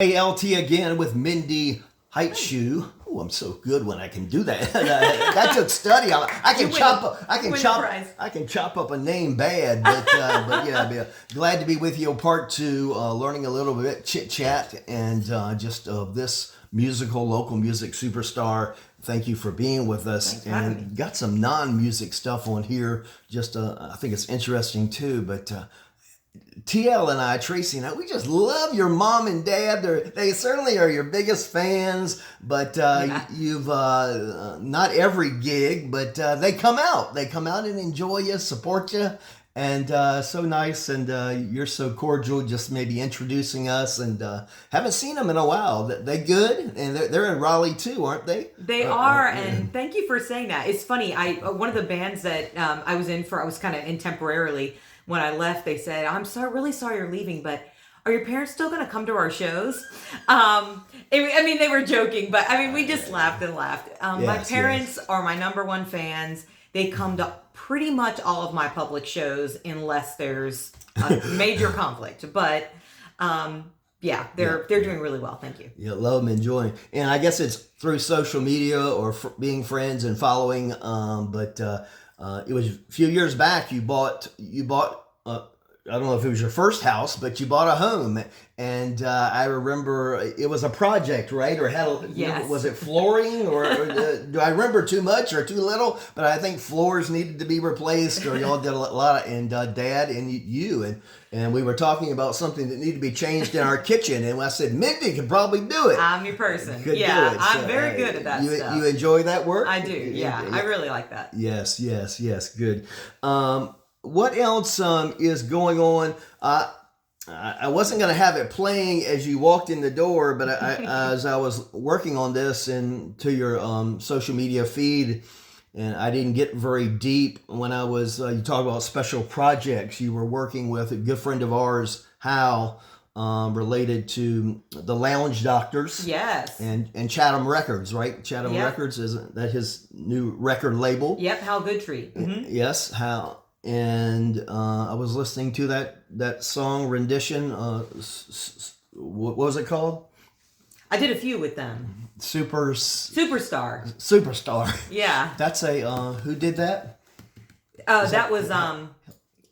ALT again with Mindy Heitschuh. Oh, I'm so good when I can do that. That took study. I can chop up a name bad, but yeah, glad to be with you. Part two, learning a little bit, chit chat, and just of this local music superstar. Thank you for being with us. Thanks for having me. Got some non-music stuff on here. Just I think it's interesting too, but. TL and I, Tracy and I, we just love your mom and dad. They certainly are your biggest fans, but you've not every gig, but they come out. They come out and enjoy you, support you, and so nice. And you're so cordial, just maybe introducing us. And haven't seen them in a while. They good, and they're in Raleigh too, aren't they? They are, and thank you for saying that. It's funny. One of the bands that I was kind of in temporarily. When I left, they said, really sorry you're leaving, but are your parents still going to come to our shows? They were joking, but we just laughed and laughed. My parents are my number one fans. They come to pretty much all of my public shows unless there's a major conflict. But they're doing really well. Thank you. Yeah, love them, enjoying. And I guess it's through social media or being friends and following. It was a few years back you bought I don't know if it was your first house, but you bought a home, and I remember it was a project, right? Or was it flooring, or do I remember too much or too little? But I think floors needed to be replaced, or y'all did a lot of, and Dad and you and we were talking about something that needed to be changed in our kitchen, and I said Mindy could probably do it. I'm your person. I'm very good at that stuff. You enjoy that work? I do. Yeah, I really like that. Yes, good. What else is going on? I wasn't going to have it playing as you walked in the door, but as I was working on this and to your social media feed, and I didn't get very deep when I was, you talk about special projects you were working with a good friend of ours, Hal, related to the Lounge Doctors. Yes. And Chatham Records, right? Chatham Records, isn't that his new record label? Yep, Hal Goodtree. Mm-hmm. Yes, Hal. And I was listening to that song rendition. What was it called? I did a few with them. Superstar. Yeah. That's who did that? That was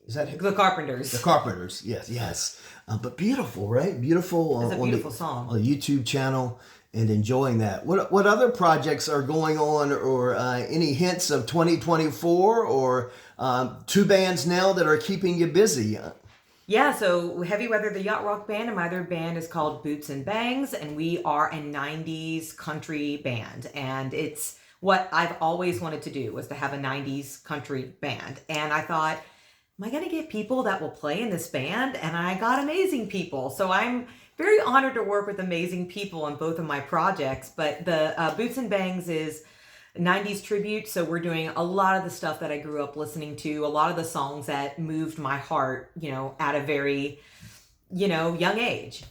Is that the Carpenters. The Carpenters. Yes. But beautiful, right? Beautiful. It's a beautiful song. On the YouTube channel. And enjoying that. What other projects are going on, or any hints of 2024, or two bands now that are keeping you busy? Yeah, so Heavy Weather, the yacht rock band, and my other band is called Boots and Bangs, and we are a 90s country band. And it's what I've always wanted to do, was to have a 90s country band. And I thought, am I going to get people that will play in this band? And I got amazing people. So I'm very honored to work with amazing people on both of my projects, but the Boots and Bangs is 90s tribute, so we're doing a lot of the stuff that I grew up listening to, a lot of the songs that moved my heart, at a very, young age.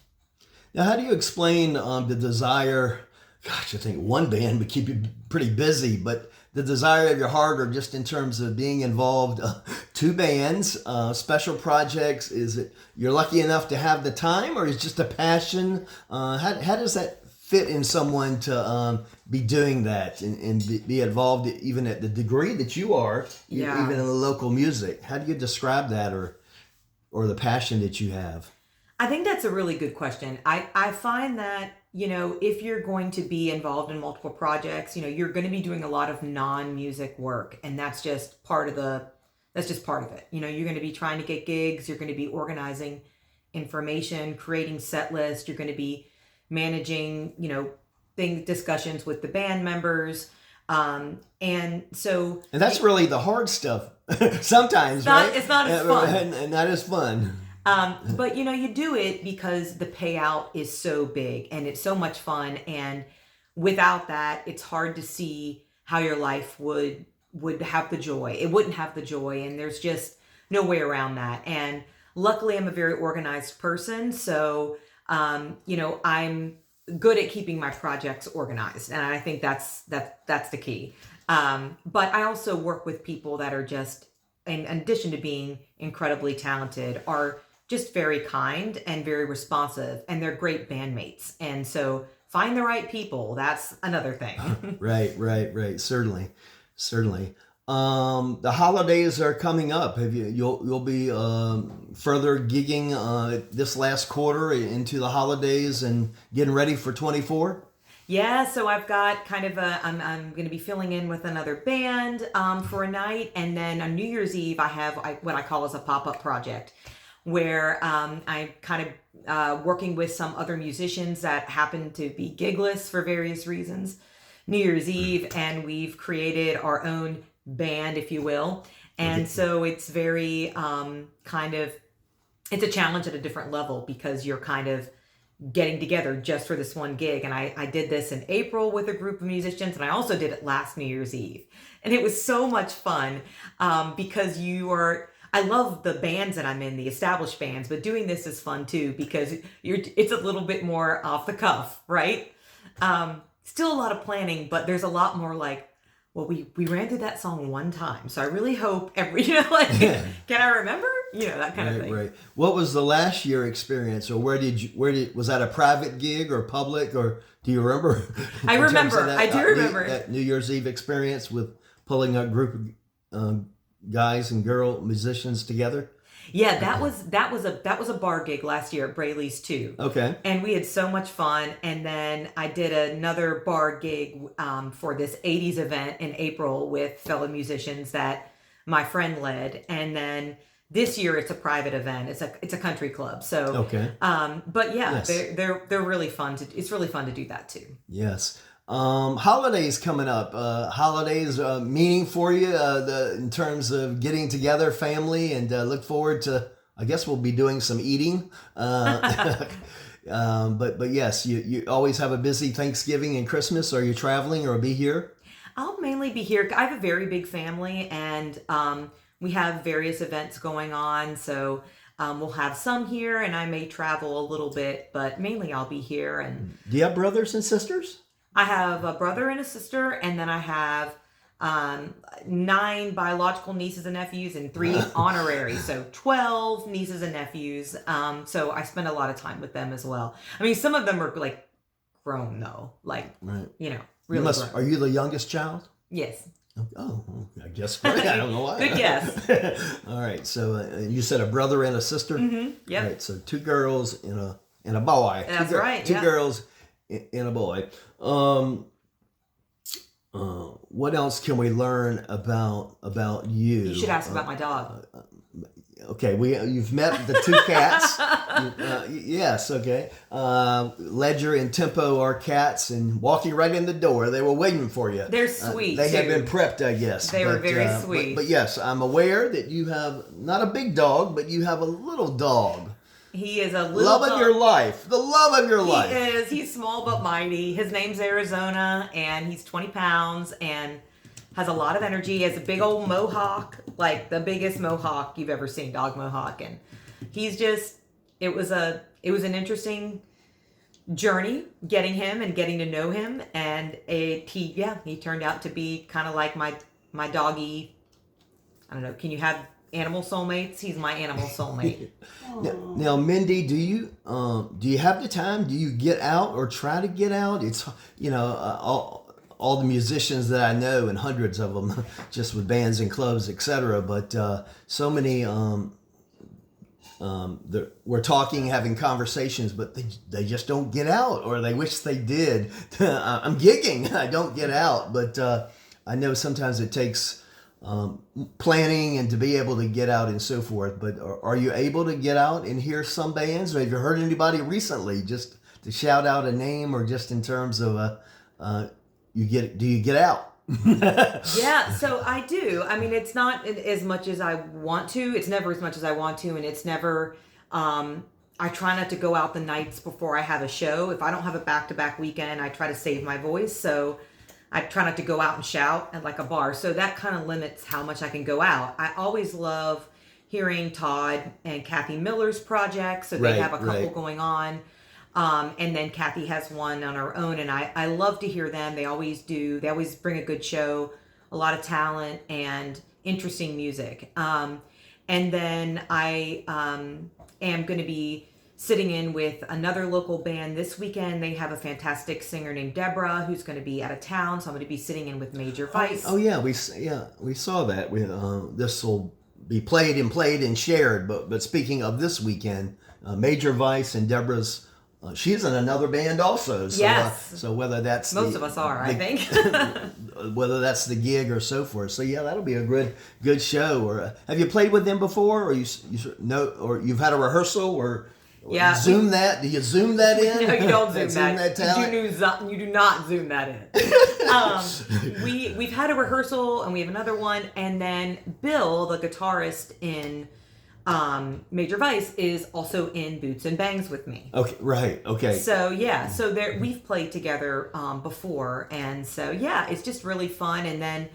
Now, how do you explain the desire? Gosh, I think one band would keep you pretty busy, but the desire of your heart, or just in terms of being involved, two bands, special projects, is it you're lucky enough to have the time, or is it just a passion? How does that fit in someone to be doing that and be involved even at the degree that you are, even in the local music? How do you describe that, or the passion that you have? I think that's a really good question. I find that, if you're going to be involved in multiple projects, you're going to be doing a lot of non-music work, and that's just part of it. You're going to be trying to get gigs, you're going to be organizing information, creating set lists, you're going to be managing, discussions with the band members. And that's really the hard stuff sometimes, right? It's not as fun. And that is fun. But you do it because the payout is so big and it's so much fun. And without that, it's hard to see how your life would have the joy. It wouldn't have the joy, and there's just no way around that. And luckily, I'm a very organized person, so I'm good at keeping my projects organized, and I think that's the key. But I also work with people that are just, in addition to being incredibly talented, are just very kind and very responsive, and they're great bandmates. And so find the right people. That's another thing. Right. Certainly, certainly. The holidays are coming up. You'll be further gigging this last quarter into the holidays and getting ready for 24? Yeah, so I've got kind of I'm going to be filling in with another band for a night, and then on New Year's Eve I have what I call as a pop-up project, where I'm kind of working with some other musicians that happen to be gigless for various reasons. New Year's Eve, and we've created our own band, if you will, and so it's very it's a challenge at a different level because you're kind of getting together just for this one gig. And I did this in April with a group of musicians, and I also did it last New Year's Eve. And it was so much fun because I love the bands that I'm in, the established bands, but doing this is fun too because it's a little bit more off the cuff, right? Still a lot of planning, but there's a lot more like, well, we ran through that song one time, so I really hope can I remember? That kind of thing. Right. What was the last year experience, or was that a private gig or public, or do you remember? I remember. I do remember that New Year's Eve experience with pulling a group of guys and girl musicians together. Yeah, that was a bar gig last year at Braley's too. Okay. And we had so much fun. And then I did another bar gig for this 80s event in April with fellow musicians that my friend led. And then this year it's a private event. It's a country club. So okay. But yeah, yes. they're really fun it's really fun to do that too. Yes. Holidays coming up. Holidays meaning for you in terms of getting together, family, and look forward to. I guess we'll be doing some eating. But yes, you always have a busy Thanksgiving and Christmas. Are you traveling or be here? I'll mainly be here. I have a very big family, and we have various events going on. So we'll have some here, and I may travel a little bit, but mainly I'll be here. And do you have brothers and sisters? I have a brother and a sister, and then I have 9 biological nieces and nephews and 3 honorary, so 12 nieces and nephews. So I spend a lot of time with them as well. I mean, some of them are like grown though, like right. Really. Are you the youngest child? Yes. Oh, I guess. Right. I don't know why. Good guess. All right. So you said a brother and a sister. Mm-hmm. Yep. All right. So 2 girls and a boy. That's right. 2 girls and a boy. What else can we learn about you? You should ask about my dog. Okay, you've met the 2 cats. Yes, okay. Ledger and Tempo are cats, and walking right in the door, they were waiting for you. They're sweet. They had been prepped, I guess. They were very sweet. But yes, I'm aware that you have not a big dog, but you have a little dog. He is a little love of your life. The love of your life. He is. He's small but mighty. His name's Arizona, and he's 20 pounds and has a lot of energy. He has a big old mohawk, like the biggest mohawk you've ever seen, dog mohawk. And he's just, it was an interesting journey getting him and getting to know him. And he turned out to be kind of like my doggy. I don't know. Can you have animal soulmates? He's my animal soulmate. Now, Mindy, do you have the time? Do you get out or try to get out? It's all the musicians that I know, and hundreds of them, just with bands and clubs, etc. But so many, we're talking, having conversations, but they just don't get out, or they wish they did. I'm gigging, I don't get out, but I know sometimes it takes planning and to be able to get out and so forth. But are you able to get out and hear some bands, or have you heard anybody recently, just to shout out a name, or just in terms of do you get out? Yeah, so I do. I mean, it's not as much as I want to. It's never as much as I want to, and it's never. I try not to go out the nights before I have a show. If I don't have a back-to-back weekend, I try to save my voice. So I try not to go out and shout at like a bar. So that kind of limits how much I can go out. I always love hearing Todd and Kathy Miller's project. So they have a couple going on. And then Kathy has one on her own, and I love to hear them. They always do. They always bring a good show, a lot of talent, and interesting music. And then I am going to be sitting in with another local band this weekend. They have a fantastic singer named Deborah who's going to be out of town, so I'm going to be sitting in with Major Vice. Oh yeah, we saw that. This will be played and shared. But speaking of this weekend, Major Vice and Deborah's. She's in another band also. So, Yes. So whether that's Most of us are, I think. whether that's the gig or so forth. So yeah, that'll be a good show. Or have you played with them before, or you know, or you've had a rehearsal, or Yeah, Zoom that? Do you Zoom that in? No, you don't zoom that talent? You do not zoom that in. We've had a rehearsal and we have another one, and then Bill, the guitarist in Major Vice, is also in Boots and Bangs with me. Okay, right. Okay. So yeah, so there we've played together before, and so yeah, it's just really fun. And then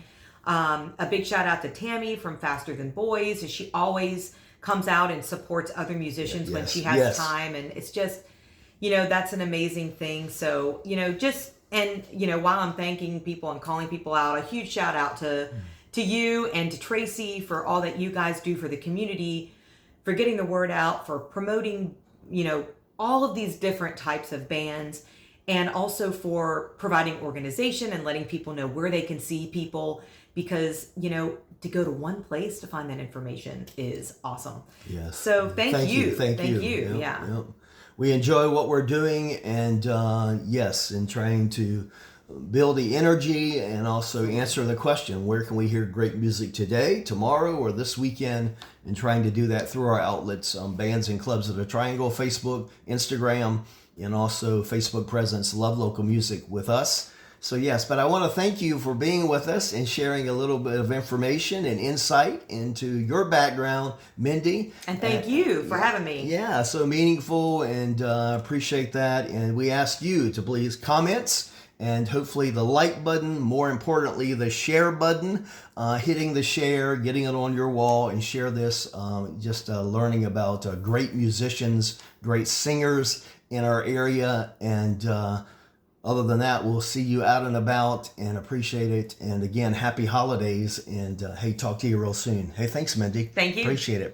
a big shout out to Tammy from Faster Than Boys. She always comes out and supports other musicians when she has time, and it's just, that's an amazing thing. So while I'm thanking people and calling people out, a huge shout out to you and to Tracy for all that you guys do for the community, for getting the word out, for promoting all of these different types of bands, and also for providing organization and letting people know where they can see people, because to go to one place to find that information is awesome. Yes. So thank you. Thank you. Yep, yeah. Yep. We enjoy what we're doing, and in trying to build the energy and also answer the question, where can we hear great music today, tomorrow, or this weekend, and trying to do that through our outlets, Bands and Clubs of the Triangle, Facebook, Instagram, and also Facebook presence, Love Local Music with us. So yes, but I want to thank you for being with us and sharing a little bit of information and insight into your background, Mindy. And thank you for having me. Yeah, so meaningful, and appreciate that. And we ask you to please comments, and hopefully the like button, more importantly, the share button, hitting the share, getting it on your wall, and share this, learning about great musicians, great singers in our area. And other than that, we'll see you out and about, and appreciate it. And again, happy holidays, and hey, talk to you real soon. Hey, thanks, Mindy. Thank you. Appreciate it.